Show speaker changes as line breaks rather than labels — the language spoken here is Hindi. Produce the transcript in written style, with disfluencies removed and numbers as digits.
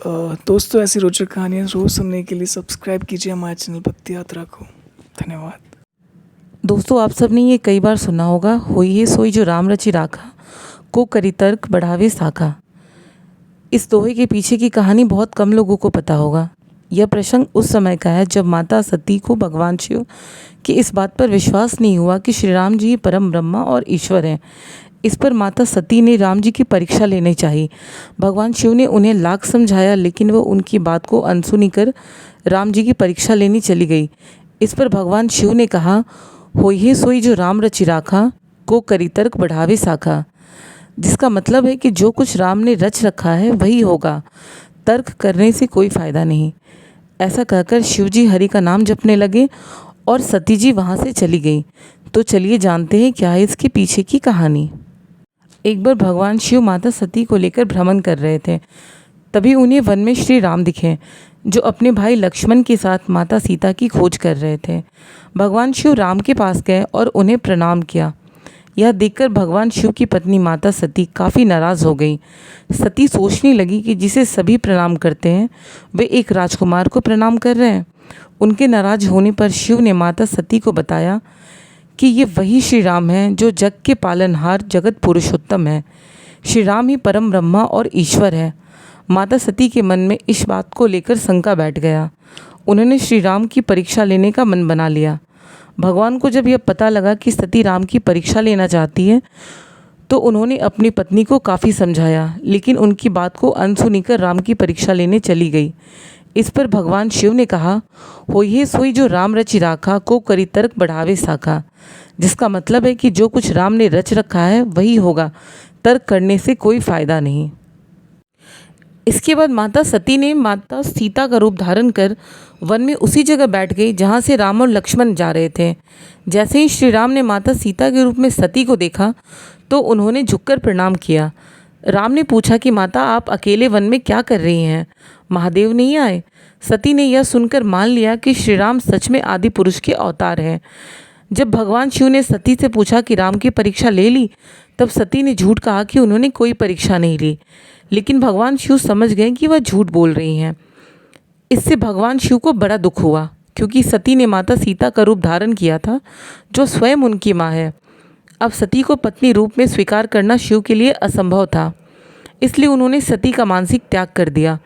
दोस्तों, ऐसी रोचक कहानियाँ रोज़ सुनने के लिए सब्सक्राइब कीजिए हमारे चैनल भक्ति यात्रा को। धन्यवाद।
दोस्तों, आप सबने ये कई बार सुना होगा, होई है सोई जो राम रचि राखा, को करी तर्क बढ़ावे साखा। इस दोहे के पीछे की कहानी बहुत कम लोगों को पता होगा। यह प्रसंग उस समय का है जब माता सती को भगवान शिव के इस बात पर विश्वास नहीं हुआ कि श्री राम जी परम ब्रह्मा और ईश्वर हैं। इस पर माता सती ने राम जी की परीक्षा लेनी चाहिए। भगवान शिव ने उन्हें लाख समझाया, लेकिन वो उनकी बात को अनसुनी कर राम जी की परीक्षा लेनी चली गई। इस पर भगवान शिव ने कहा, होई है सोई जो राम रचि राखा, को करी तर्क बढ़ावे साखा। जिसका मतलब है कि जो कुछ राम ने रच रखा है वही होगा, तर्क करने से कोई फ़ायदा नहीं। ऐसा कहकर शिव जी हरि का नाम जपने लगे और सती जी वहाँ से चली गई। तो चलिए जानते हैं क्या है इसके पीछे की कहानी। एक बार भगवान शिव माता सती को लेकर भ्रमण कर रहे थे। तभी उन्हें वन में श्री राम दिखे, जो अपने भाई लक्ष्मण के साथ माता सीता की खोज कर रहे थे। भगवान शिव राम के पास गए और उन्हें प्रणाम किया। यह देखकर भगवान शिव की पत्नी माता सती काफ़ी नाराज़ हो गई। सती सोचने लगी कि जिसे सभी प्रणाम करते हैं वे एक राजकुमार को प्रणाम कर रहे हैं। उनके नाराज़ होने पर शिव ने माता सती को बताया कि ये वही श्री राम हैं जो जग के पालनहार जगत पुरुषोत्तम है। श्री राम ही परम ब्रह्मा और ईश्वर है। माता सती के मन में इस बात को लेकर शंका बैठ गया। उन्होंने श्री राम की परीक्षा लेने का मन बना लिया। भगवान को जब यह पता लगा कि सती राम की परीक्षा लेना चाहती है तो उन्होंने अपनी पत्नी को काफ़ी समझाया, लेकिन उनकी बात को अनसुनी कर राम की परीक्षा लेने चली गई। इस पर भगवान शिव ने कहा, होई है सोई जो राम रचि राखा, को करी तर्क बढ़ावे साखा। जिसका मतलब है कि जो कुछ राम ने रच रखा है वही होगा, तर्क करने से कोई फ़ायदा नहीं। इसके बाद माता सती ने माता सीता का रूप धारण कर वन में उसी जगह बैठ गई जहाँ से राम और लक्ष्मण जा रहे थे। जैसे ही श्री राम ने माता सीता के रूप में सती को देखा तो उन्होंने झुककर प्रणाम किया। राम ने पूछा कि माता, आप अकेले वन में क्या कर रही हैं? महादेव नहीं आए? सती ने यह सुनकर मान लिया कि श्री राम सच में आदि पुरुष के अवतार हैं। जब भगवान शिव ने सती से पूछा कि राम की परीक्षा ले ली, तब सती ने झूठ कहा कि उन्होंने कोई परीक्षा नहीं ली, लेकिन भगवान शिव समझ गए कि वह झूठ बोल रही हैं। इससे भगवान शिव को बड़ा दुख हुआ, क्योंकि सती ने माता सीता का रूप धारण किया था, जो स्वयं उनकी माँ है। अब सती को पत्नी रूप में स्वीकार करना शिव के लिए असंभव था, इसलिए उन्होंने सती का मानसिक त्याग कर दिया।